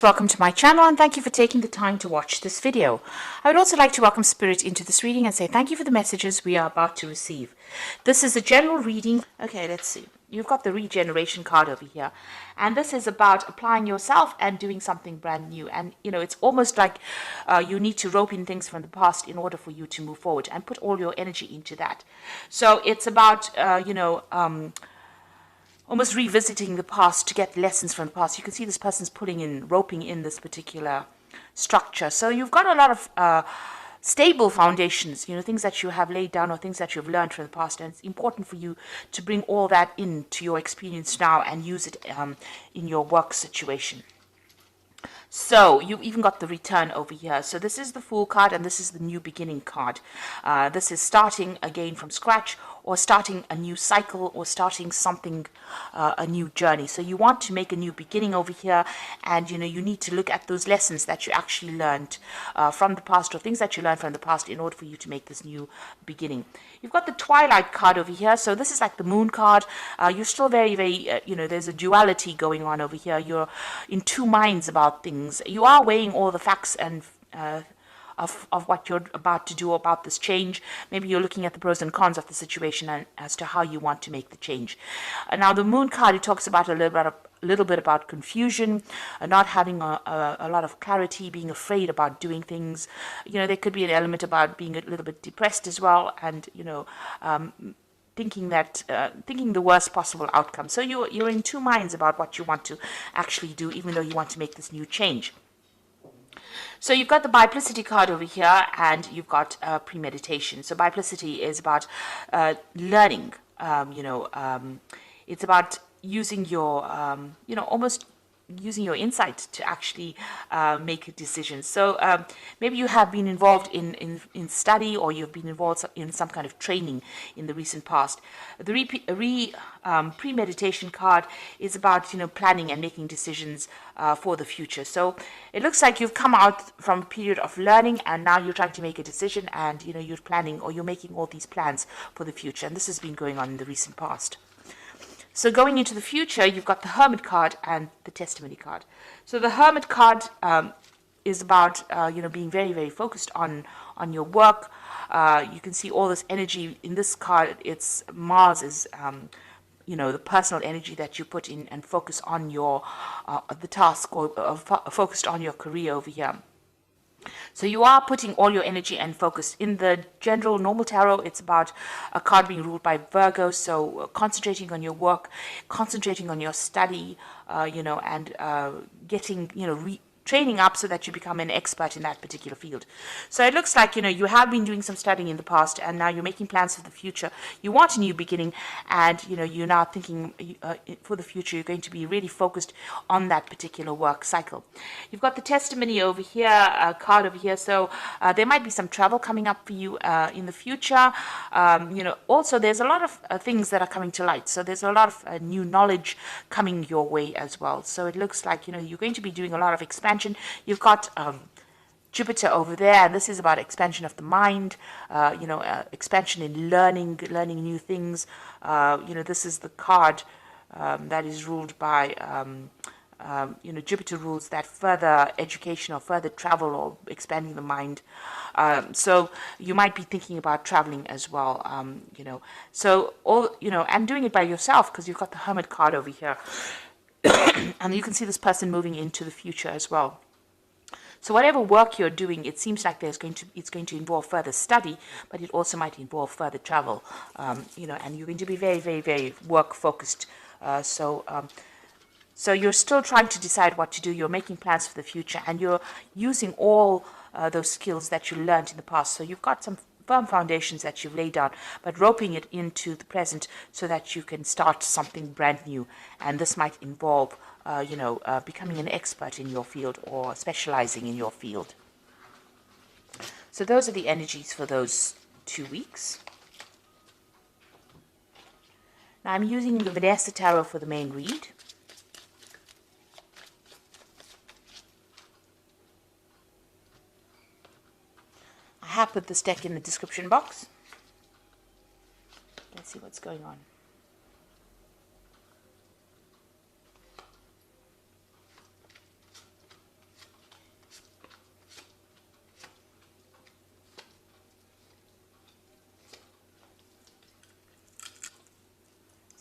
Welcome to my channel and thank you for taking the time to watch this video. I would also like to welcome Spirit into this reading and say thank you for the messages we are about to receive. This is a general reading. Okay, let's see. You've got the regeneration card over here. And this is about applying yourself and doing something brand new. And, you know, it's almost like you need to rope in things from the past in order for you to move forward and put all your energy into that. So it's about, almost revisiting the past to get lessons from the past. You can see this person's roping in this particular structure. So you've got a lot of stable foundations, you know, things that you have laid down or things that you've learned from the past. And it's important for you to bring all that into your experience now and use it in your work situation. So you've even got the return over here. So this is the Fool card and this is the new beginning card. This is starting again from scratch or starting a new cycle or starting something, a new journey. So you want to make a new beginning over here, and you know you need to look at those lessons that you actually learned from the past or things that you learned from the past in order for you to make this new beginning. You've got the Twilight card over here. So this is like the Moon card. You're still very, there's a duality going on over here. You're in two minds about things. You are weighing all the facts and of what you're about to do about this change. Maybe you're looking at the pros and cons of the situation and as to how you want to make the change. Now the Moon card, it talks about a little bit about confusion, not having a lot of clarity, being afraid about doing things. You know, there could be an element about being a little bit depressed as well, and you know, thinking the worst possible outcome. So you're in two minds about what you want to actually do, even though you want to make this new change. So you've got the Biplicity card over here, and you've got premeditation. So Biplicity is about learning. It's about using your, almost using your insight to actually make a decision. So maybe you have been involved in study, or you've been involved in some kind of training in the recent past. The premeditation card is about, you know, planning and making decisions for the future. So it looks like you've come out from a period of learning, and now you're trying to make a decision, and you know you're planning, or you're making all these plans for the future. And this has been going on in the recent past. So going into the future, you've got the Hermit card and the Testimony card. So the Hermit card is about, being very, very focused on your work. You can see all this energy in this card. It's Mars is, the personal energy that you put in and focus on your, the task, or focused on your career over here. So you are putting all your energy and focus. In the general normal tarot, it's about a card being ruled by Virgo. So concentrating on your work, concentrating on your study, and getting, training up so that you become an expert in that particular field. So it looks like, you have been doing some studying in the past, and now you're making plans for the future. You want a new beginning, and, you're now thinking for the future, you're going to be really focused on that particular work cycle. You've got the Testimony over here, card over here. So there might be some travel coming up for you in the future. Also there's a lot of things that are coming to light. So there's a lot of new knowledge coming your way as well. So it looks like, you're going to be doing a lot of expansion. You've got Jupiter over there, and this is about expansion of the mind, expansion in learning new things. This is the card that is ruled by, Jupiter rules that further education or further travel or expanding the mind. So you might be thinking about traveling as well, and doing it by yourself, because you've got the Hermit card over here. And you can see this person moving into the future as well. So whatever work you're doing, it seems like it's going to involve further study, but it also might involve further travel, and you're going to be very, very, very work focused. So you're still trying to decide what to do. You're making plans for the future, and you're using all those skills that you learned in the past. So you've got some firm foundations that you've laid down, but roping it into the present so that you can start something brand new. And this might involve, becoming an expert in your field or specializing in your field. So those are the energies for those 2 weeks. Now I'm using the Vanessa Tarot for the main read. I have put this deck in the description box. Let's see what's going on.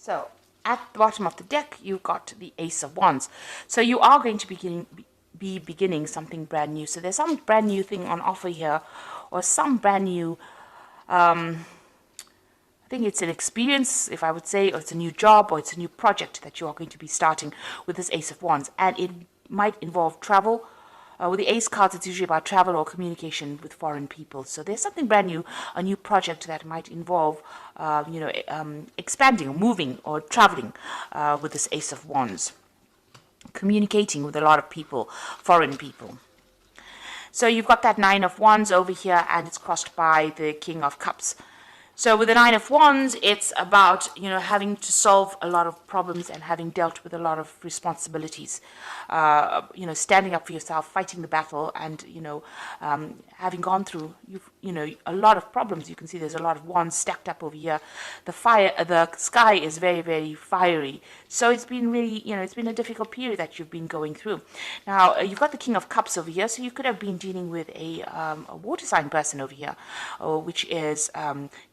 So at the bottom of the deck, you've got the Ace of Wands. So you are going to be beginning something brand new. So there's some brand new thing on offer here, or some brand new, I think it's an experience, if I would say, or it's a new job, or it's a new project that you are going to be starting with this Ace of Wands. And it might involve travel. With the Ace cards, it's usually about travel or communication with foreign people. So there's something brand new, a new project that might involve, expanding or moving or traveling with this Ace of Wands. Communicating with a lot of people, foreign people. So you've got that Nine of Wands over here, and it's crossed by the King of Cups. So with the Nine of Wands, it's about, having to solve a lot of problems and having dealt with a lot of responsibilities. Standing up for yourself, fighting the battle, and, having gone through, a lot of problems. You can see there's a lot of wands stacked up over here. The sky is very, very fiery. So it's been really, it's been a difficult period that you've been going through. Now, you've got the King of Cups over here, so you could have been dealing with a water sign person over here, which is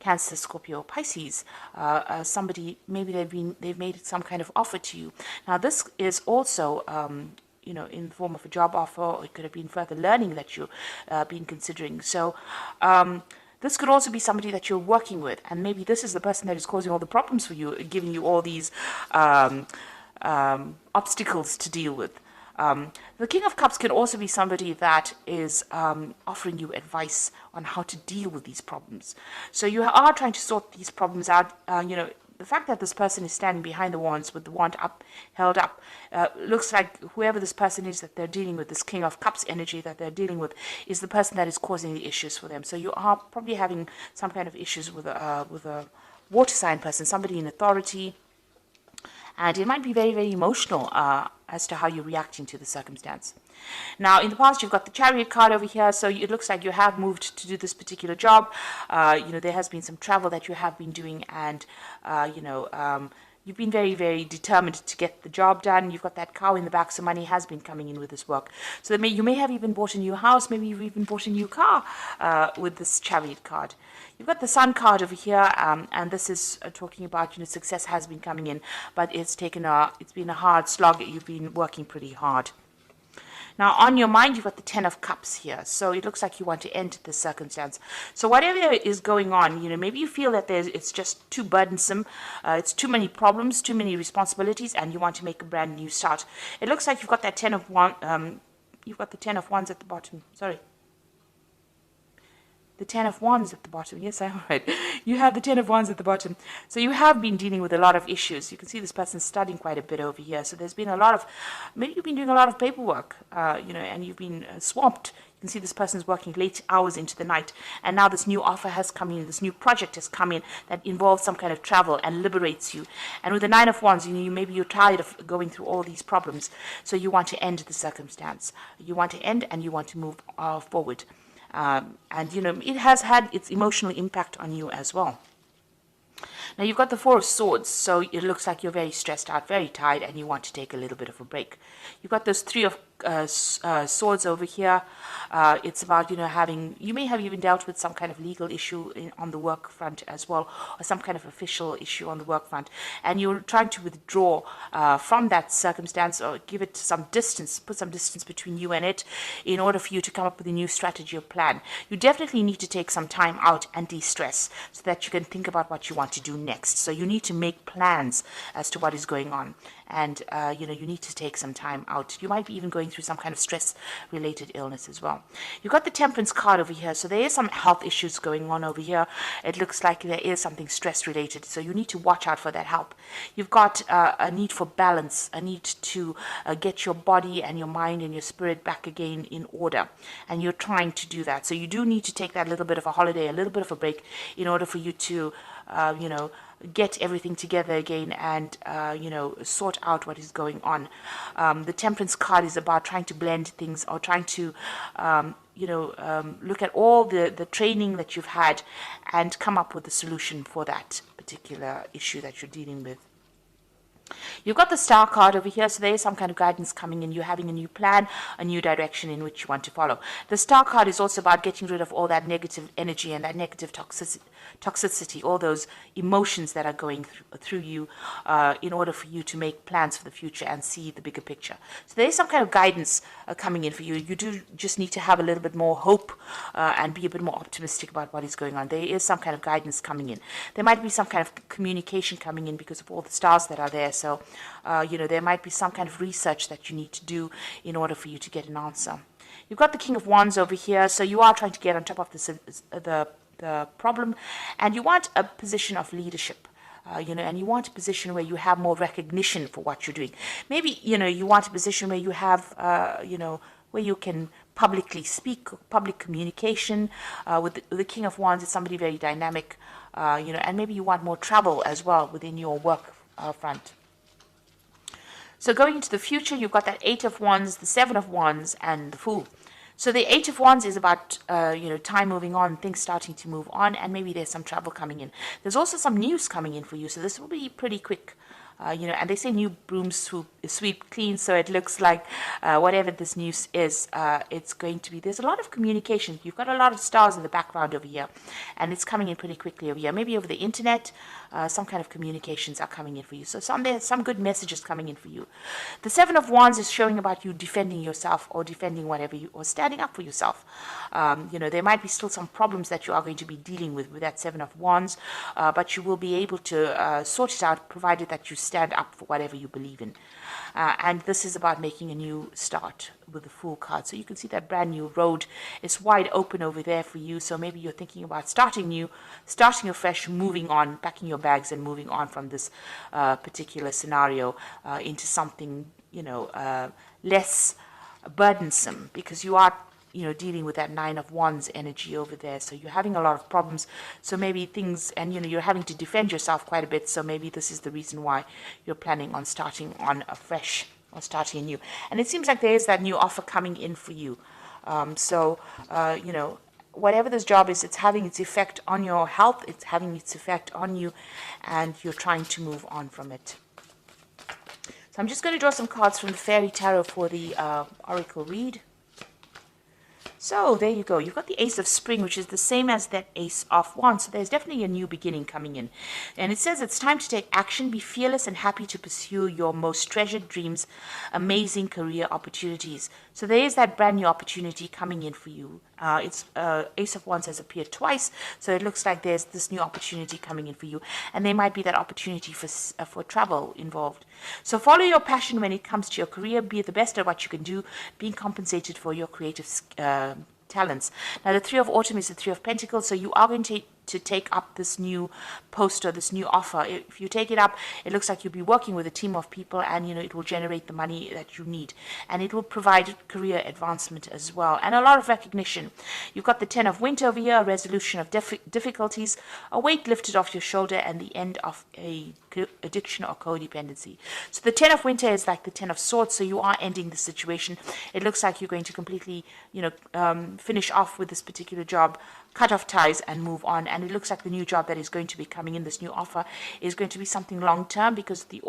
Cancer, Scorpio, Pisces. Somebody, maybe they've made some kind of offer to you. Now, this is also in the form of a job offer, or it could have been further learning that you've been considering. So this could also be somebody that you're working with, and maybe this is the person that is causing all the problems for you, giving you all these obstacles to deal with. The King of Cups can also be somebody that is offering you advice on how to deal with these problems. So you are trying to sort these problems out. The fact that this person is standing behind the wands with the wand up, held up, looks like whoever this person is that they're dealing with, this King of Cups energy that they're dealing with, is the person that is causing the issues for them. So you are probably having some kind of issues with a water sign person, somebody in authority. And it might be very, very emotional as to how you're reacting to the circumstance. Now, in the past, you've got the Chariot card over here, so it looks like you have moved to do this particular job. There has been some travel that you have been doing, and, you've been very, very determined to get the job done. You've got that cow in the back, so money has been coming in with this work. So you may have even bought a new house, maybe you've even bought a new car with this Chariot card. You've got the Sun card over here, and this is talking about, success has been coming in, but it's been a hard slog. You've been working pretty hard. Now, on your mind, you've got the Ten of Cups here. So it looks like you want to end this circumstance. So whatever is going on, maybe you feel that it's just too burdensome. It's too many problems, too many responsibilities, and you want to make a brand new start. It looks like you've got that you've got the Ten of Wands at the bottom. Sorry. The Ten of Wands at the bottom. Yes, I'm right. You have the Ten of Wands at the bottom. So you have been dealing with a lot of issues. You can see this person studying quite a bit over here. So there's been maybe you've been doing a lot of paperwork, and you've been swamped. You can see this person's working late hours into the night. And now this new offer has come in, this new project has come in that involves some kind of travel and liberates you. And with the Nine of Wands, maybe you're tired of going through all these problems. So you want to end the circumstance. You want to end and you want to move forward. It has had its emotional impact on you as well. Now, you've got the Four of Swords, so it looks like you're very stressed out, very tired, and you want to take a little bit of a break. You've got those Three of Swords over here. It's about, you may have even dealt with some kind of legal issue on the work front as well, or some kind of official issue on the work front, and you're trying to withdraw from that circumstance, or give it some distance, put some distance between you and it, in order for you to come up with a new strategy or plan. You definitely need to take some time out and de-stress so that you can think about what you want to do next. So you need to make plans as to what is going on. And, you need to take some time out. You might be even going through some kind of stress-related illness as well. You've got the Temperance card over here. So there is some health issues going on over here. It looks like there is something stress-related. So you need to watch out for that help. You've got a need for balance, a need to get your body and your mind and your spirit back again in order. And you're trying to do that. So you do need to take that little bit of a holiday, a little bit of a break, in order for you to, get everything together again and, sort out what is going on. The Temperance card is about trying to blend things, or trying to, look at all the training that you've had and come up with a solution for that particular issue that you're dealing with. You've got the star card over here, so there is some kind of guidance coming in. You're having a new plan, a new direction in which you want to follow. The star card is also about getting rid of all that negative energy and that negative toxicity, all those emotions that are going through you in order for you to make plans for the future and see the bigger picture. So there is some kind of guidance coming in for you. You do just need to have a little bit more hope and be a bit more optimistic about what is going on. There is some kind of guidance coming in. There might be some kind of communication coming in because of all the stars that are there. So, there might be some kind of research that you need to do in order for you to get an answer. You've got the King of Wands over here, so you are trying to get on top of the problem, and you want a position of leadership. And you want a position where you have more recognition for what you're doing. Maybe, you want a position where you have, where you can publicly speak, public communication. With the King of Wands, it's somebody very dynamic, and maybe you want more travel as well within your work front. So going into the future, you've got that Eight of Wands, the Seven of Wands, and the Fool. So the Eight of Wands is about, time moving on, things starting to move on, and maybe there's some travel coming in. There's also some news coming in for you, so this will be pretty quick. And they say new brooms sweep clean, so it looks like whatever this news is, it's going to be, there's a lot of communication. You've got a lot of stars in the background over here, and it's coming in pretty quickly over here. Maybe over the internet, some kind of communications are coming in for you. So there's some good messages coming in for you. The Seven of Wands is showing about you defending yourself or defending whatever or standing up for yourself. There might be still some problems that you are going to be dealing with that Seven of Wands, but you will be able to sort it out, provided that you stand up for whatever you believe in. And this is about making a new start with the Fool card. So you can see that brand new road is wide open over there for you. So maybe you're thinking about starting new, starting afresh, moving on, packing your bags and moving on from this particular scenario into something, less burdensome, because you are dealing with that Nine of Wands energy over there. So you're having a lot of problems. So maybe things, and you're having to defend yourself quite a bit. So maybe this is the reason why you're planning on starting on afresh or starting anew. And it seems like there is that new offer coming in for you. Whatever this job is, it's having its effect on your health. It's having its effect on you, and you're trying to move on from it. So I'm just going to draw some cards from the Fairy Tarot for the Oracle read. So there you go. You've got the Ace of Spring, which is the same as that Ace of Wands. So there's definitely a new beginning coming in. And it says it's time to take action, be fearless and happy to pursue your most treasured dreams, amazing career opportunities. So there is that brand new opportunity coming in for you. It's Ace of Wands has appeared twice, so it looks like there's this new opportunity coming in for you, and there might be that opportunity for travel involved. So follow your passion when it comes to your career. Be the best at what you can do, being compensated for your creative talents. Now, the Three of Autumn is the Three of Pentacles, so you are going to take up this new post or this new offer. If you take it up, it looks like you'll be working with a team of people, and it will generate the money that you need, and it will provide career advancement as well, and a lot of recognition. You've got the Ten of Winter over here, a resolution of difficulties, a weight lifted off your shoulder, and the end of a addiction or codependency. So the Ten of Winter is like the Ten of Swords, so you are ending the situation. It looks like you're going to completely finish off with this particular job, cut off ties and move on. And it looks like the new job that is going to be coming in, this new offer, is going to be something long term, because the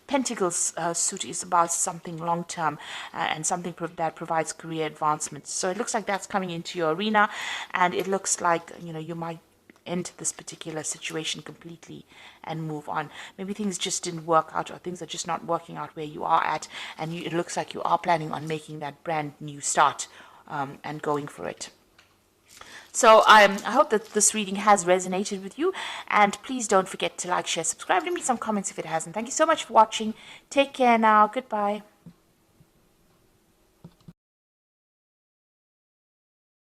Pentacles suit is about something long term and something that provides career advancement. So it looks like that's coming into your arena, and it looks like you might end this particular situation completely and move on. Maybe things just didn't work out, or things are just not working out where you are at, and it looks like you are planning on making that brand new start and going for it. So I hope that this reading has resonated with you, and please don't forget to like, share, subscribe, leave me some comments if it hasn't. Thank you so much for watching. Take care now. Goodbye.